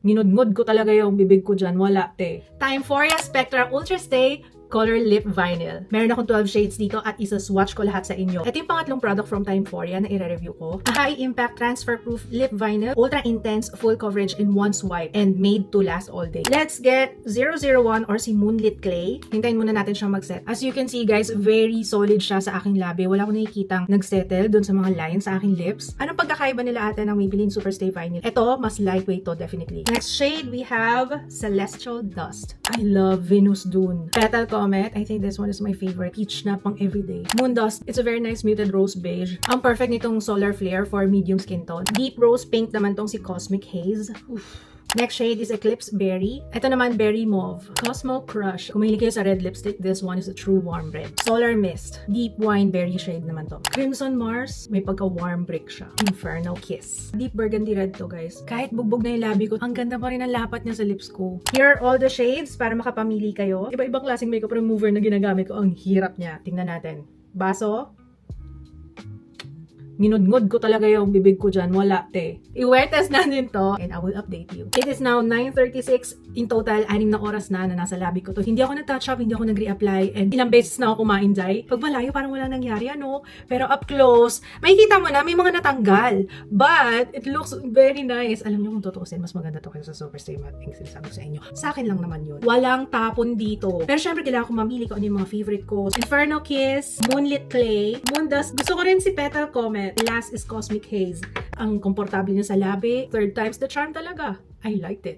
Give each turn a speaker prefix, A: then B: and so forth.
A: Ninudngod ko talaga yung bibig ko dyan. Wala, te. Timeforia Spectra Ultra Stay Color Lip Vinyl. Meron akong 12 shades dito at isa-swatch ko lahat sa inyo. Ito yung pangatlong product from Timeforia na i-review ko. A high-impact transfer-proof lip vinyl, ultra-intense full coverage in one swipe, and made to last all day. Let's get 001 or si Moonlit Clay. Hintayin muna natin siyang mag-set. As you can see guys, very solid siya sa aking labi. Wala akong nakikitang nag-settle dun sa mga lines sa aking lips. Anong pagkakaiba nila ate ng Maybelline Superstay Vinyl? Ito, mas lightweight to definitely. Next shade, we have Celestial Dust. I love Venus Dune. Petal Comet, I think this one is my favorite. Peach na pang everyday. Moon Dust, it's a very nice muted rose beige. Ang perfect nitong Solar Flare for medium skin tone. Deep rose pink naman tong si Cosmic Haze. Oof. Next shade is Eclipse Berry. Ito naman, Berry Mauve. Cosmo Crush. Kung mahilig kayo sa red lipstick, this one is a true warm red. Solar Mist. Deep Wine Berry shade naman to. Crimson Mars. May pagka-warm brick siya. Inferno Kiss. Deep Burgundy Red to, guys. Kahit bugbog na yung labi ko, ang ganda pa rin ang lapat niya sa lips ko. Here are all the shades para makapamili kayo. Iba-ibang klaseng makeup remover na ginagamit ko. Ang hirap niya. Tingnan natin. Baso. Ninudngod ko talaga yung bibig ko dyan. Wala, te. I-wear test natin to and I will update you. It is now 9:36. In total, 6 na oras na nasa labi ko to. Hindi ako nag-touch up, hindi ako nag-reapply, and ilang beses na ako kumain, Jai. Pag malayo, parang wala nangyari, ano? Pero up close, makikita mo na, may mga natanggal. But, it looks very nice. Alam niyo kung tutuusin, mas maganda to kaysa sa Superstay Matte Ink. Sinasabi ko sa inyo. Sa akin lang naman yun. Walang tapon dito. Pero syempre, kailangan ko mamili kung ano yung mga favorite ko. Inferno Kiss, Moonlit Clay, Moon Dust. Gusto ko rin si Petal Comet. Last is Cosmic Haze. Ang komportable niya sa labi. Third time's the charm talaga. I liked it.